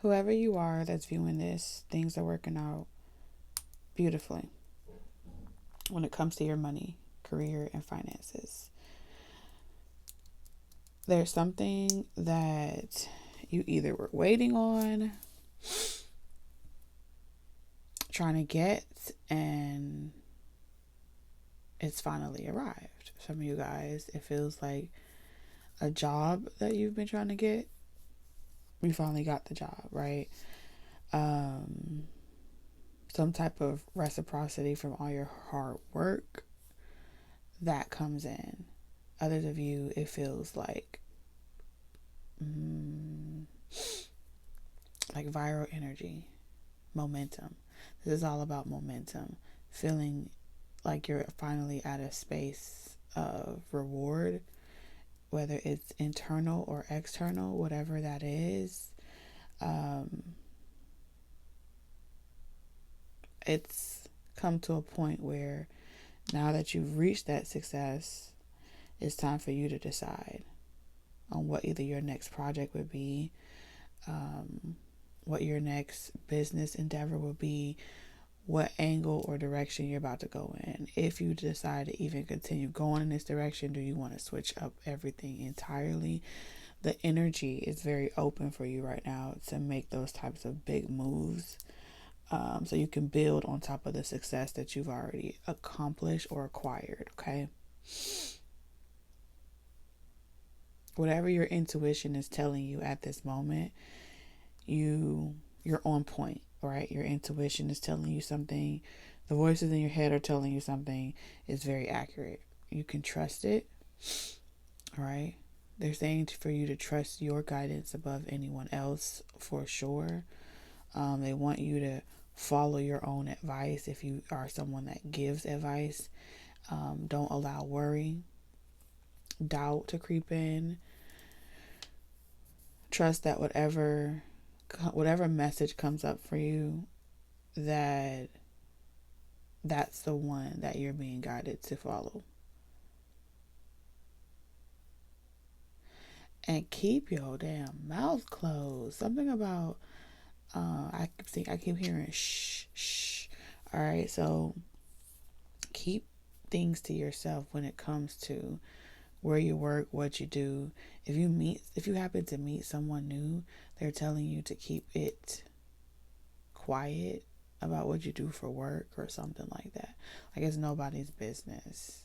Whoever you are that's viewing this, things are working out beautifully when it comes to your money, career, and finances. There's something that you either were waiting on, trying to get, and it's finally arrived. Some of you guys, it feels like a job that you've been trying to get. You finally got the job, right? Some type of reciprocity from all your hard work that comes in. Others of you, it feels like viral energy, momentum. This is all about momentum. Feeling like you're finally at a space of reward, whether it's internal or external, whatever that is. It's come to a point where now that you've reached that success, it's time for you to decide on what either your next project would be, what your next business endeavor will be, what angle or direction you're about to go in. If you decide to even continue going in this direction, do you want to switch up everything entirely? The energy is very open for you right now to make those types of big moves, so you can build on top of the success that you've already accomplished or acquired, okay? Whatever your intuition is telling you at this moment, you're on point, right? Your intuition is telling you something. The voices in your head are telling you something. It's very accurate. You can trust it, all right? They're saying for you to trust your guidance above anyone else for sure. They want you to follow your own advice if you are someone that gives advice. Don't allow worry, doubt to creep in. Trust that whatever message comes up for you, that's the one that you're being guided to follow. And keep your damn mouth closed. Something about I keep hearing shh, shh. All right, so keep things to yourself when it comes to where you work, what you do. If you happen to meet someone new, they're telling you to keep it quiet about what you do for work or something like that. Like it's nobody's business.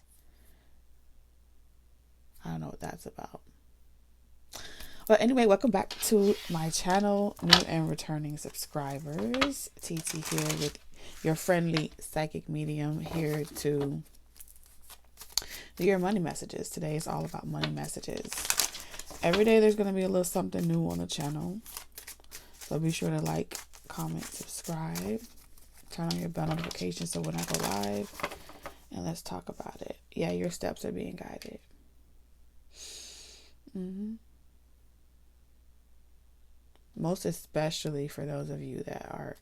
I don't know what that's about. But anyway, welcome back to my channel, new and returning subscribers. TT here with your friendly psychic medium, here to do your money messages. Today is all about money messages. Every day there's going to be a little something new on the channel. So be sure to like, comment, subscribe. Turn on your bell notifications so when I go live. And let's talk about it. Yeah, your steps are being guided. Most especially for those of you that are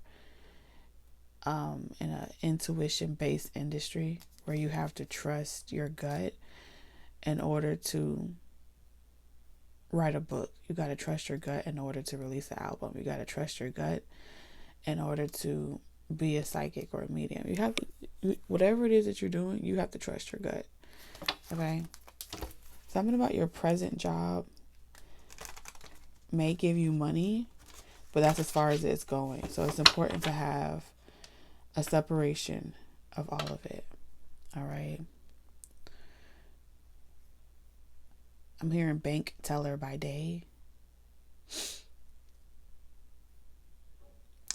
in an intuition-based industry where you have to trust your gut in order to write a book. You got to trust your gut in order to release an album. You got to trust your gut in order to be a psychic or a medium. You have to, whatever it is that you're doing, you have to trust your gut. Okay? Something about your present job may give you money, but that's as far as it's going. So it's important to have a separation of all of it. All right. I'm hearing bank teller by day,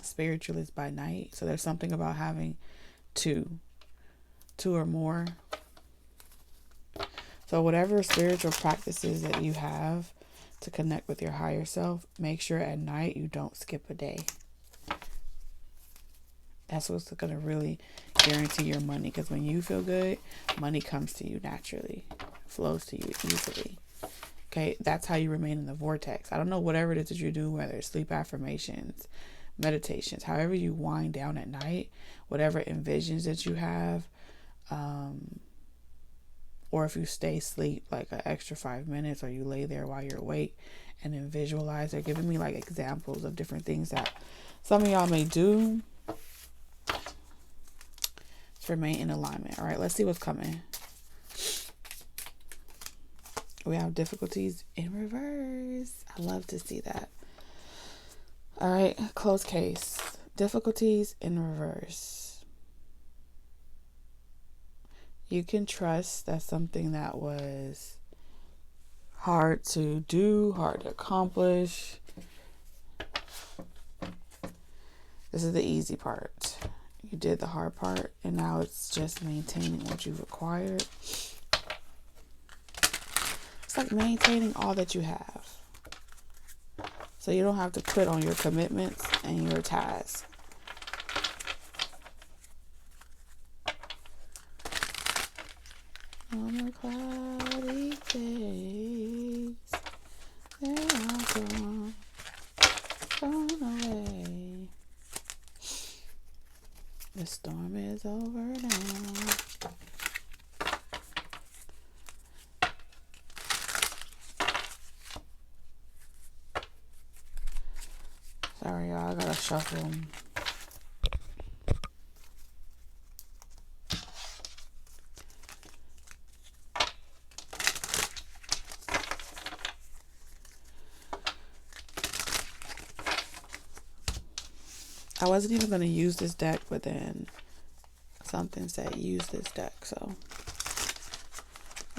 spiritualist by night. So there's something about having two or more. So whatever spiritual practices that you have to connect with your higher self, make sure at night you don't skip a day. That's what's going to really guarantee your money. Because when you feel good, money comes to you naturally, flows to you easily. Okay, that's how you remain in the vortex. I don't know, whatever it is that you do, whether it's sleep affirmations, meditations, however you wind down at night, whatever envisions that you have, or if you stay asleep like an extra 5 minutes, or you lay there while you're awake and then visualize. They're giving me like examples of different things that some of y'all may do to remain in alignment. All right, let's see what's coming. We have difficulties in reverse. I love to see that. All right, closed case. Difficulties in reverse. You can trust that something that was hard to do, hard to accomplish. This is the easy part. You did the hard part, and now it's just maintaining what you've acquired. It's like maintaining all that you have. So you don't have to quit on your commitments and your tasks. On the cloudy days, they are gone away. The storm is over now. Sorry, y'all, I gotta shuffle them. I wasn't even going to use this deck, but then something said use this deck, so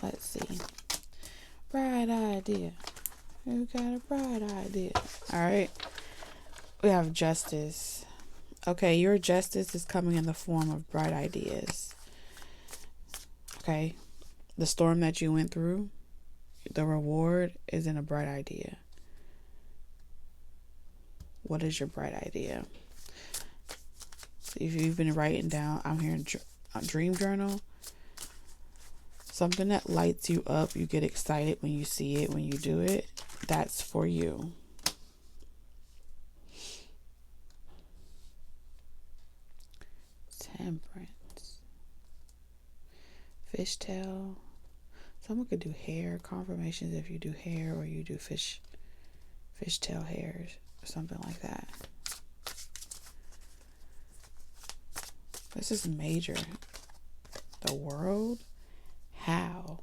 let's see. Bright idea. You got a bright idea. All right. We have justice. Okay, your justice is coming in the form of bright ideas. Okay. The storm that you went through, the reward is in a bright idea. What is your bright idea? If you've been writing down, I'm hearing a dream journal. Something that lights you up, you get excited when you see it, when you do it. That's for you. Temperance. Fishtail. Someone could do hair confirmations if you do hair, or you do fishtail hairs or something like that. This is major. The world? How?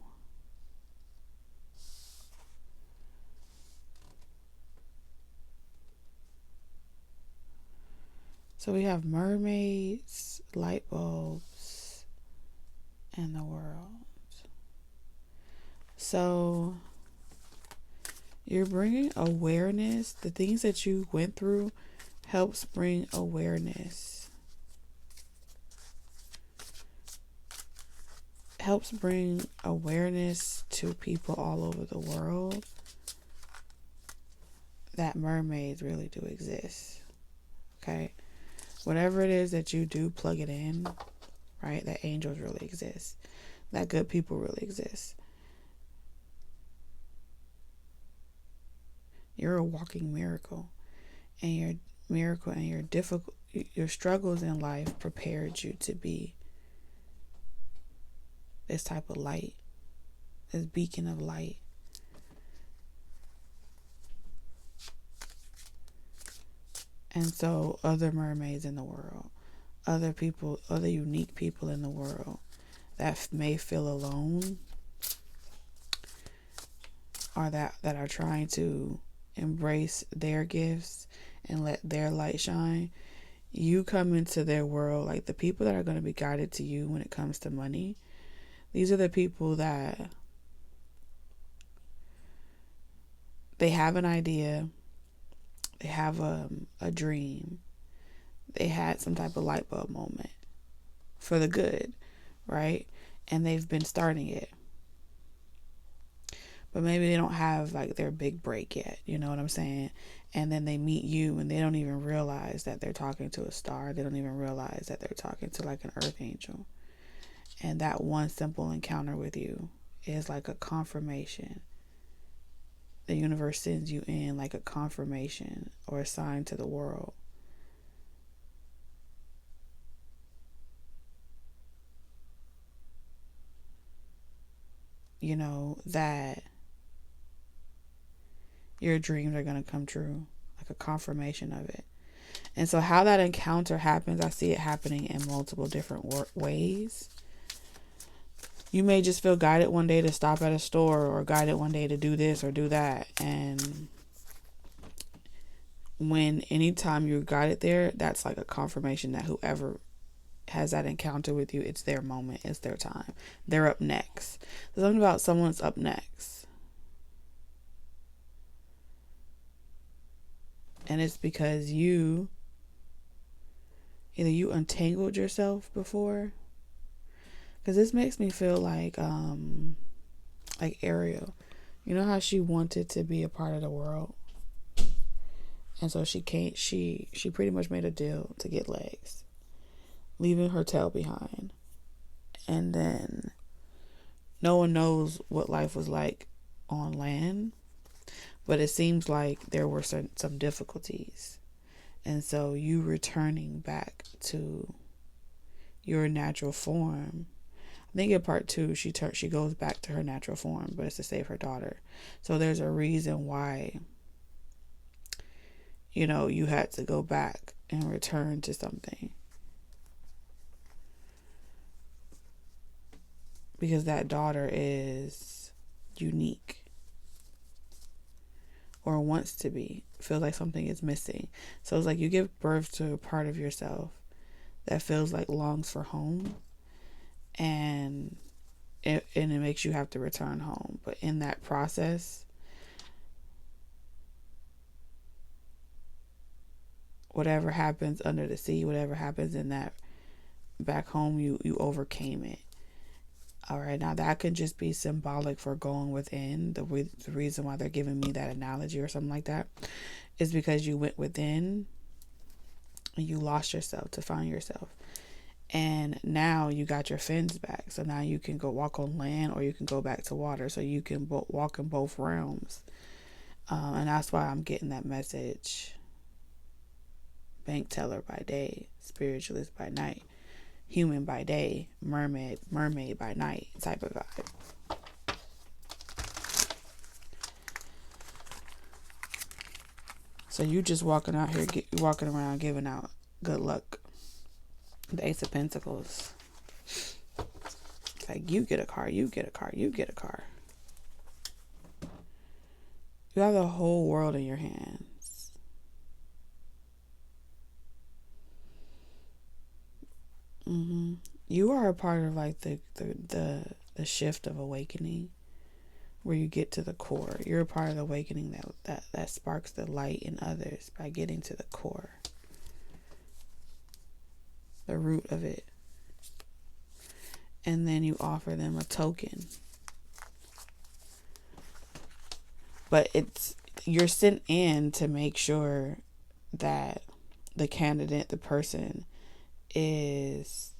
So we have mermaids, light bulbs, and the world. So you're bringing awareness. The things that you went through helps bring awareness. Helps bring awareness to people all over the world that mermaids really do exist. Okay? Whatever it is that you do, plug it in, right? That angels really exist. That good people really exist. You're a walking miracle. And your miracle and your struggles in life prepared you to be this type of light, this beacon of light. And so other mermaids in the world, other people, other unique people in the world that may feel alone, or that are trying to embrace their gifts and let their light shine, you come into their world. Like the people that are going to be guided to you when it comes to money, these are the people that they have an idea, they have a dream, they had some type of light bulb moment for the good, right? And they've been starting it. But maybe they don't have like their big break yet, you know what I'm saying? And then they meet you and they don't even realize that they're talking to a star. They don't even realize that they're talking to like an earth angel. And that one simple encounter with you is like a confirmation. The universe sends you in like a confirmation or a sign to the world. You know, that your dreams are going to come true, like a confirmation of it. And so how that encounter happens, I see it happening in multiple different ways. You may just feel guided one day to stop at a store, or guided one day to do this or do that. And anytime you're guided there, that's like a confirmation that whoever has that encounter with you, it's their moment, it's their time. They're up next. There's something about someone's up next. And it's because either you untangled yourself before. Because this makes me feel like Ariel. You know how she wanted to be a part of the world? And so she pretty much made a deal to get legs, leaving her tail behind. And then no one knows what life was like on land, but it seems like there were some difficulties. And so you returning back to your natural form. I think in part 2, she goes back to her natural form, but it's to save her daughter. So there's a reason why, you had to go back and return to something. Because that daughter is unique. Or wants to be. Feels like something is missing. So it's like you give birth to a part of yourself that feels like longs for home. And it makes you have to return home. But in that process, whatever happens under the sea, whatever happens in that back home, you overcame it. All right, now that could just be symbolic for going within. The reason why they're giving me that analogy or something like that is because you went within and you lost yourself to find yourself. And now you got your fins back. So now you can go walk on land, or you can go back to water. So you can walk in both realms. And that's why I'm getting that message. Bank teller by day, spiritualist by night. Human by day, mermaid by night type of vibe. So you just walking around giving out good luck. The Ace of Pentacles. It's like you get a car, you get a car, you get a car. You have the whole world in your hands. You are a part of like the shift of awakening, where you get to the core. You're a part of the awakening that sparks the light in others by getting to the core, the root of it. And then you offer them a token. But you're sent in to make sure that the candidate, the person, is,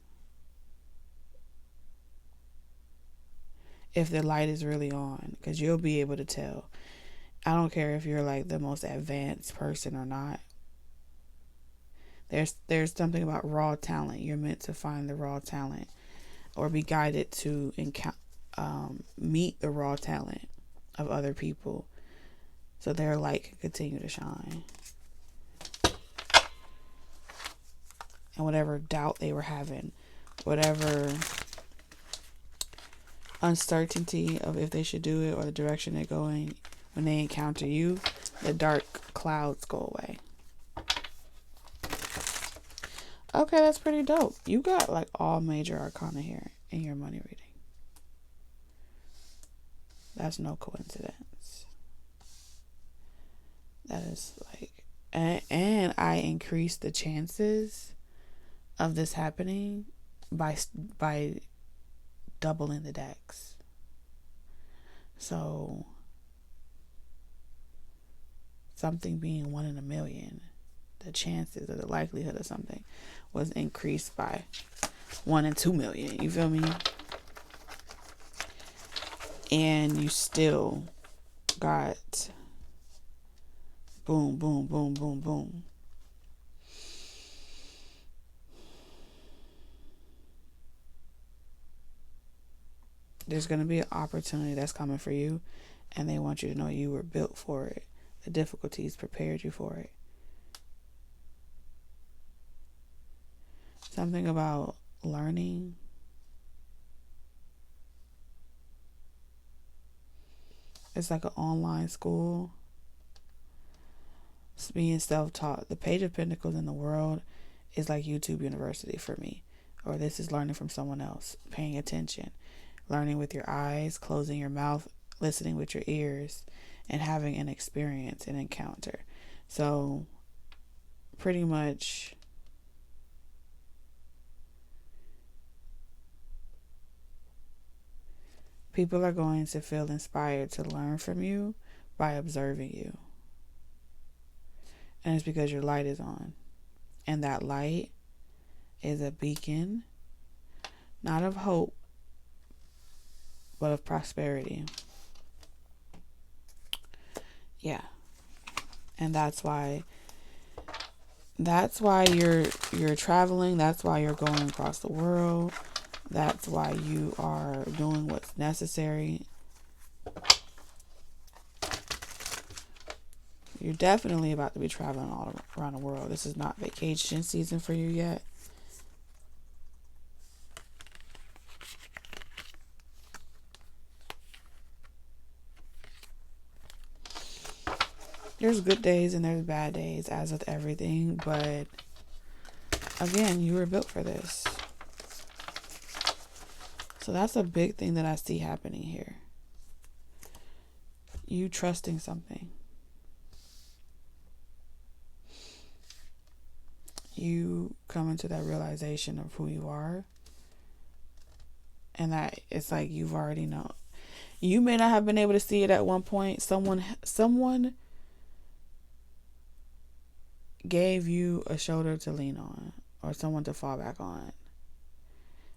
if the light is really on, because you'll be able to tell. I don't care if you're like the most advanced person or not. There's something about raw talent. You're meant to find the raw talent, or be guided to meet the raw talent of other people, so their light can continue to shine. And whatever doubt they were having, whatever uncertainty of if they should do it or the direction they're going, when they encounter you, the dark clouds go away. Okay, that's pretty dope. You got like all major arcana here in your money reading. That's no coincidence. That is like, and I increased the chances of this happening by doubling the decks. So something being 1 in a million, the chances or the likelihood of something was increased by 1 in 2 million. You feel me? And you still got boom, boom, boom, boom, boom. There's going to be an opportunity that's coming for you, and they want you to know you were built for it. The difficulties prepared you for it. Something about learning. It's like an online school. It's being self-taught. The Page of Pentacles in the world is like YouTube University for me. Or this is learning from someone else. Paying attention. Learning with your eyes. Closing your mouth. Listening with your ears. And having an experience, an encounter. So, pretty much, people are going to feel inspired to learn from you by observing you. And it's because your light is on. And that light is a beacon, not of hope, but of prosperity. Yeah. And that's why you're traveling. That's why you're going across the world. That's why you are doing what's necessary. You're definitely about to be traveling all around the world. This is not vacation season for you yet. There's good days and there's bad days, as with everything. But again, you were built for this. So that's a big thing that I see happening here. You trusting something. You coming to that realization of who you are. And that it's like you've already known. You may not have been able to see it at one point. Someone gave you a shoulder to lean on. Or someone to fall back on.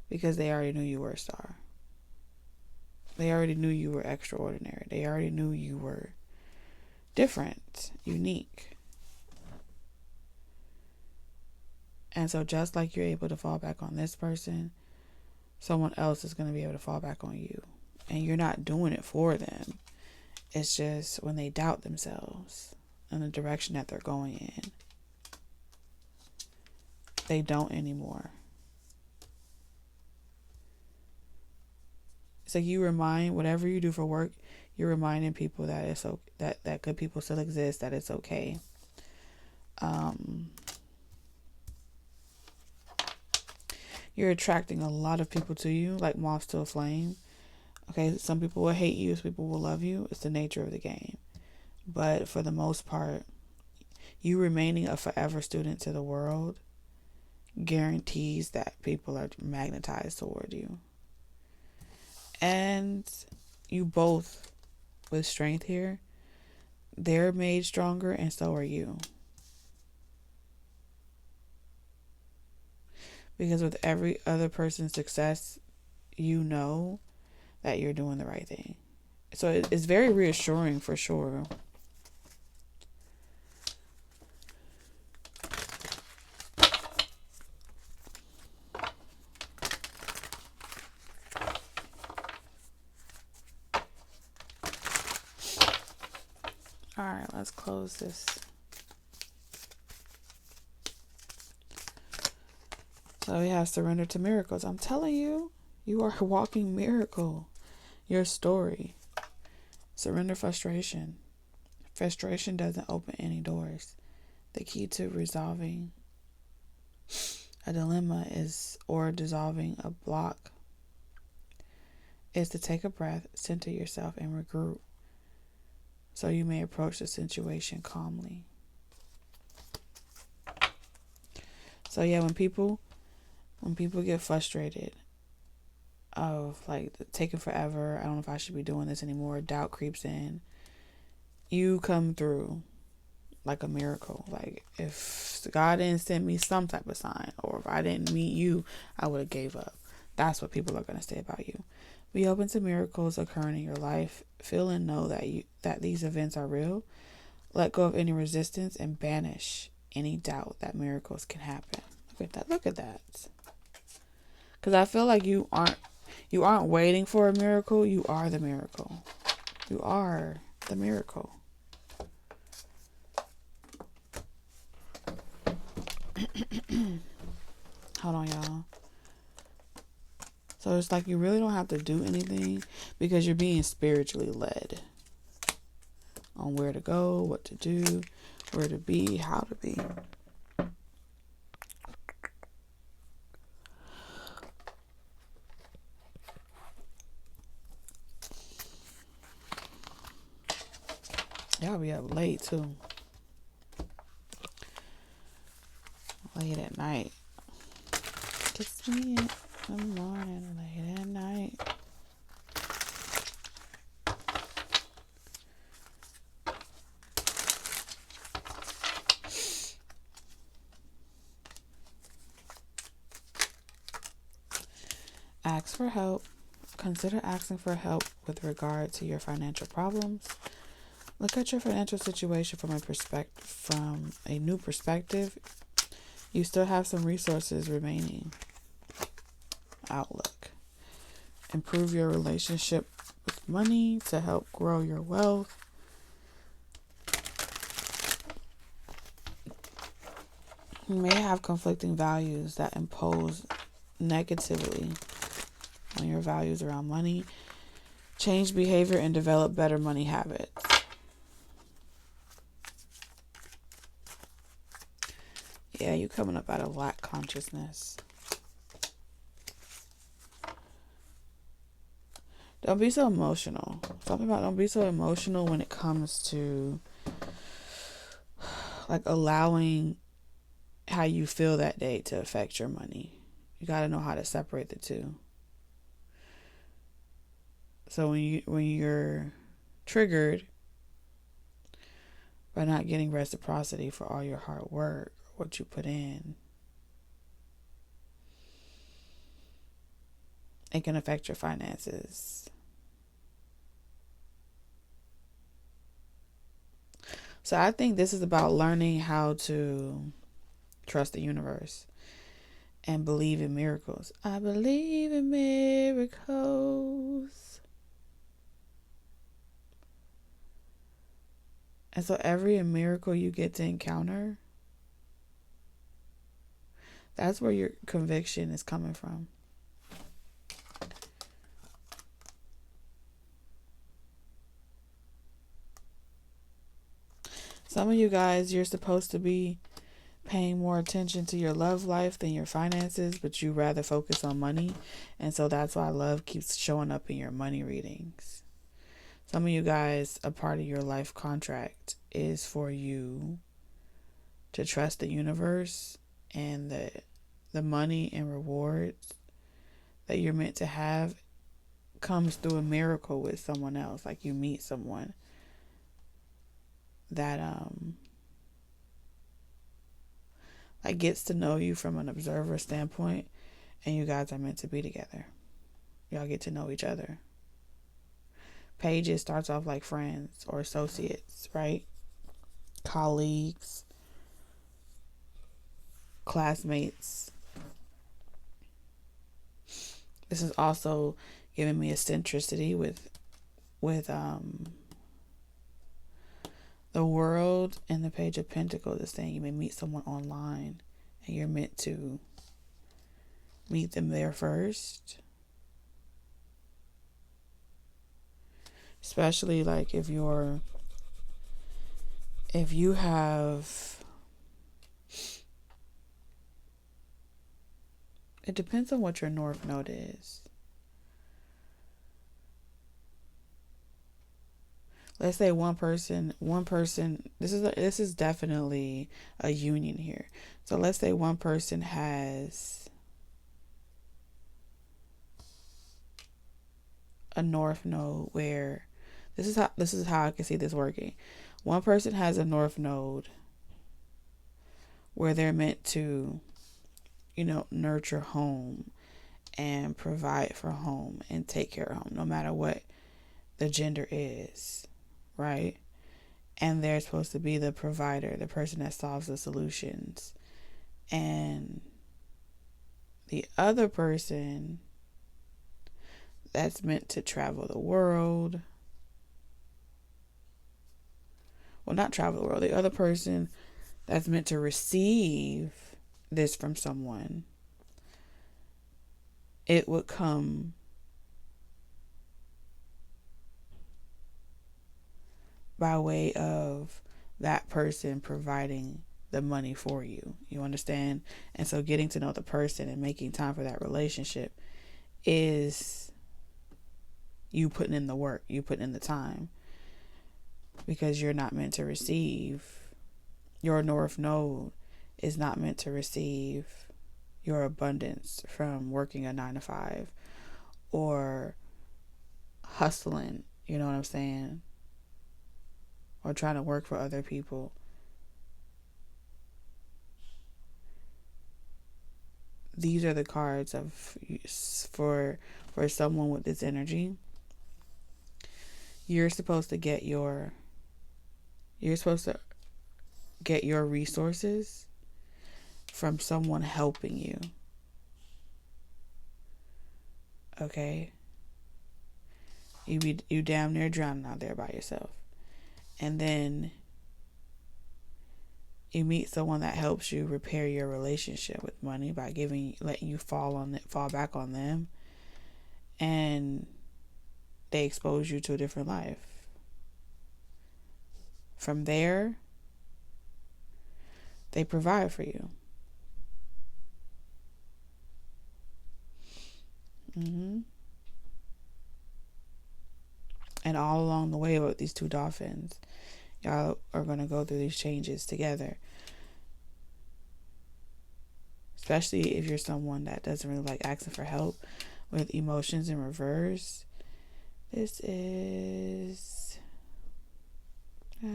Because they already knew you were a star. They already knew you were extraordinary. They already knew you were different, unique. And so just like you're able to fall back on this person, someone else is going to be able to fall back on you. And you're not doing it for them. It's just when they doubt themselves and the direction that they're going in, they don't anymore. So you remind, whatever you do for work, you're reminding people that it's okay, that good people still exist, that it's okay. You're attracting a lot of people to you, like moths to a flame. Okay, some people will hate you, some people will love you. It's the nature of the game. But for the most part, you remaining a forever student to the world guarantees that people are magnetized toward you. And you both, with strength here, they're made stronger and so are you. Because with every other person's success, you know that you're doing the right thing. So it's very reassuring for sure. All right, let's close this. So we have surrender to miracles. I'm telling you, you are a walking miracle. Your story. Surrender frustration. Frustration doesn't open any doors. The key to resolving a dilemma or dissolving a block is to take a breath, center yourself, and regroup so you may approach the situation calmly. So yeah, when people get frustrated of like taking forever, I don't know if I should be doing this anymore, doubt creeps in, you come through like a miracle. Like if God didn't send me some type of sign, or if I didn't meet you, I would have gave up. That's what people are going to say about you. Be open to miracles occurring in your life. Feel and know that these events are real. Let go of any resistance and banish any doubt that miracles can happen. Look at that. Because I feel like you aren't waiting for a miracle. You are the miracle. You are the miracle. Hold on, y'all. So it's like you really don't have to do anything because you're being spiritually led on where to go, what to do, where to be, how to be. Y'all be up late too. Late at night. Kiss me in the morning, late at night. Ask for help. Consider asking for help with regard to your financial problems. Look at your financial situation from a new perspective. You still have some resources remaining. Outlook. Improve your relationship with money to help grow your wealth. You may have conflicting values that impose negatively on your values around money. Change behavior and develop better money habits. Yeah, you coming up out of lack consciousness. Don't be so emotional. Something about don't be so emotional when it comes to like allowing how you feel that day to affect your money. You got to know how to separate the two. So when you're triggered by not getting reciprocity for all your hard work, what you put in, it can affect your finances. So I think this is about learning how to trust the universe and believe in miracles. I believe in miracles. And so every miracle you get to encounter, that's where your conviction is coming from. Some of you guys, you're supposed to be paying more attention to your love life than your finances, but you rather focus on money. And so that's why love keeps showing up in your money readings. Some of you guys, a part of your life contract is for you to trust the universe and the money and rewards that you're meant to have comes through a miracle with someone else. Like you meet someone that like gets to know you from an observer standpoint, and you guys are meant to be together. Y'all get to know each other. Pages starts off like friends or associates, right? Colleagues, classmates. This is also giving me eccentricity with the world and the Page of Pentacles is saying you may meet someone online and you're meant to meet them there first. Especially like if you have, it depends on what your North Node is. Let's say one person, this is definitely a union here. So let's say one person has a North Node where this is how I can see this working. One person has a North Node where they're meant to, nurture home and provide for home and take care of home, no matter what the gender is. Right? And they're supposed to be the provider, the person that solves the solutions. And the other person that's meant to travel the world. Well, not travel the world. The other person that's meant to receive this from someone it would come by way of that person providing the money for you. You understand? And so getting to know the person and making time for that relationship is you putting in the work, you putting in the time, because you're not meant to receive. Your North Node is not meant to receive your abundance from working a 9 to 5 or hustling, you know what I'm saying? Or trying to work for other people. These are the cards of for someone with this energy. You're supposed to get your resources from someone helping you. Okay? You damn near drowning out there by yourself. And then you meet someone that helps you repair your relationship with money by letting you fall back on them, and they expose you to a different life. From there, they provide for you. And all along the way with these two dolphins, y'all are going to go through these changes together. Especially if you're someone that doesn't really like asking for help with emotions in reverse. This is... I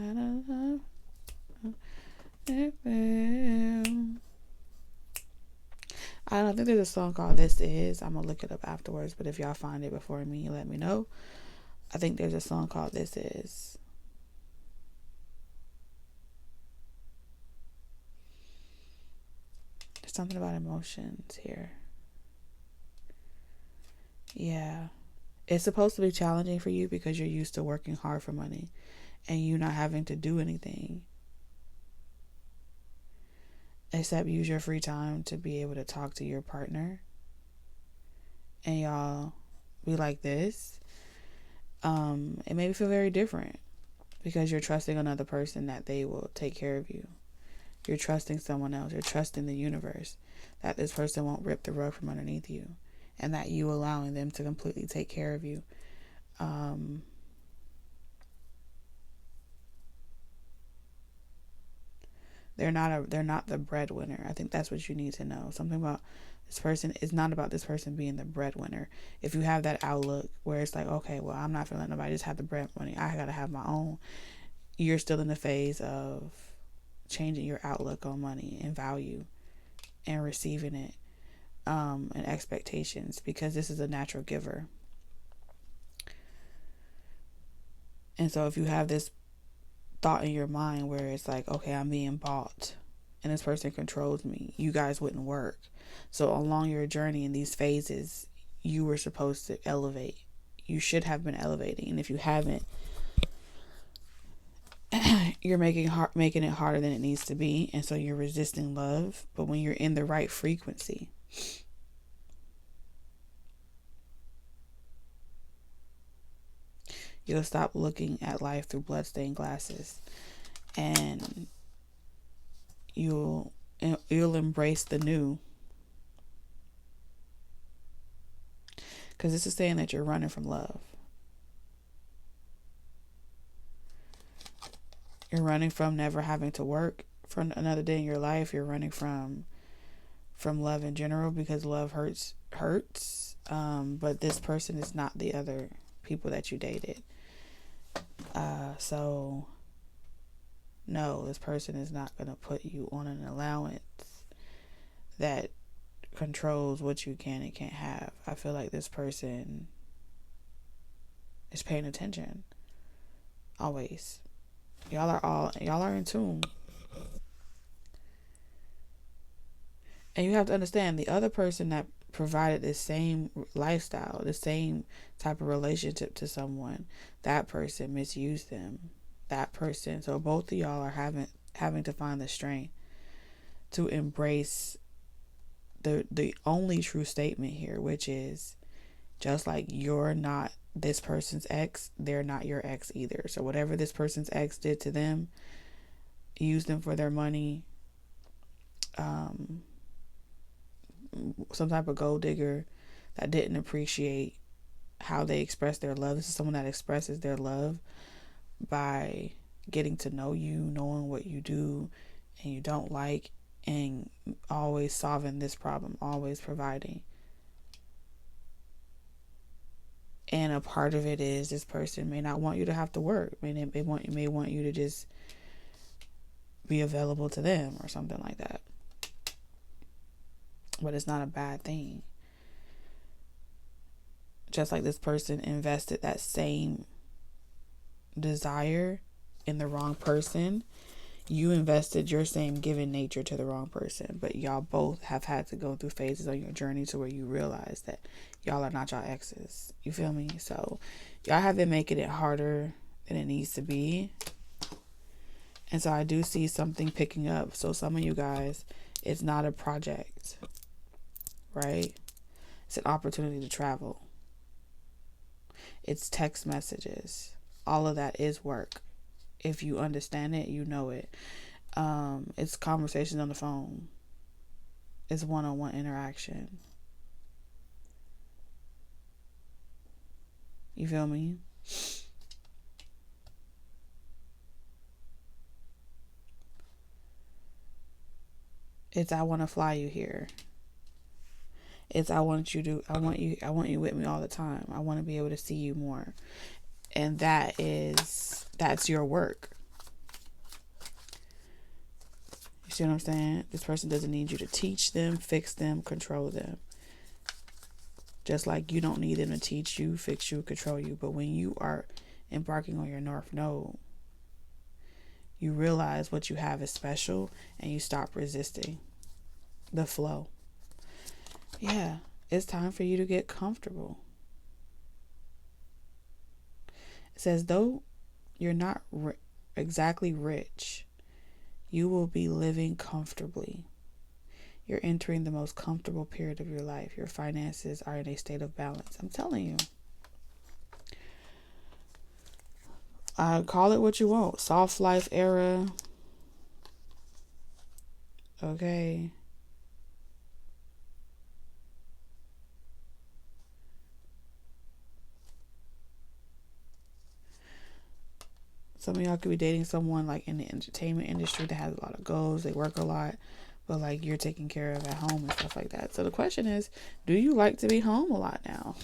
don't think there's a song called This Is. I'm going to look it up afterwards, but if y'all find it before me, let me know. I think there's a song called This Is. There's something about emotions here. Yeah. It's supposed to be challenging for you because you're used to working hard for money and you not having to do anything except use your free time to be able to talk to your partner, and y'all be like this. It made me feel very different because you're trusting another person that they will take care of you. You're trusting someone else. You're trusting the universe that this person won't rip the rug from underneath you, and that you allowing them to completely take care of you. They're not the breadwinner. I think that's what you need to know. Something about this person is not about this person being the breadwinner. If you have that outlook where it's like, okay, well, I'm not gonna let nobody just have the bread money, I gotta have my own. You're still in the phase of changing your outlook on money and value and receiving it, and expectations, because this is a natural giver. And so if you have this thought in your mind where it's like, okay, I'm being bought and this person controls me, you guys wouldn't work. So along your journey in these phases, you were supposed to elevate. You should have been elevating, and if you haven't, you're making it harder than it needs to be, and so you're resisting love. But when you're in the right frequency, you'll stop looking at life through bloodstained glasses, and you'll embrace the new. Because this is saying that you're running from love. You're running from never having to work for another day in your life. You're running from love in general, because love hurts. But this person is not the other people that you dated. So no, this person is not going to put you on an allowance that controls what you can and can't have. I feel like this person is paying attention always. Y'all are in tune. And you have to understand, the other person that provided the same lifestyle, the same type of relationship to someone, that person misused them. That person. So both of y'all are having to find the strength to embrace the only true statement here, which is just like you're not this person's ex, they're not your ex either. So whatever this person's ex did to them, used them for their money, some type of gold digger that didn't appreciate how they express their love. This is someone that expresses their love by getting to know you, knowing what you do and you don't like, and always solving this problem, always providing. And a part of it is this person may not want you to have to work. I mean, they may want you to just be available to them or something like that. But it's not a bad thing. Just like this person invested that same desire in the wrong person, you invested your same giving nature to the wrong person. But y'all both have had to go through phases on your journey to where you realize that y'all are not y'all exes. You feel me? So y'all have been making it harder than it needs to be. And so I do see something picking up. So some of you guys, it's not a project, right? It's an opportunity to travel. It's text messages. All of that is work. If you understand it, you know it. It's conversations on the phone. It's one-on-one interaction. You feel me? It's I want to fly you here. It's I want you with me all the time. I want to be able to see you more. And that's your work. You see what I'm saying? This person doesn't need you to teach them, fix them, control them. Just like you don't need them to teach you, fix you, control you. But when you are embarking on your North Node, you realize what you have is special and you stop resisting the flow. Yeah, it's time for you to get comfortable. It says, though you're not exactly rich, you will be living comfortably. You're entering the most comfortable period of your life. Your finances are in a state of balance. I'm telling you. Call it what you want. Soft life era. Okay. Some of y'all could be dating someone like in the entertainment industry that has a lot of goals. They work a lot, but like you're taking care of at home and stuff like that. So the question is, do you like to be home a lot now?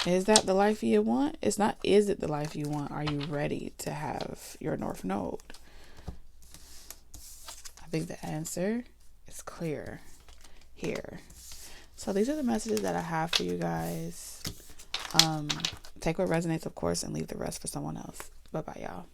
Is that the life you want? It's not, is it the life you want? Are you ready to have your North Node? I think the answer is clear here. So these are the messages that I have for you guys. Take what resonates, of course, and leave the rest for someone else. Bye-bye, y'all.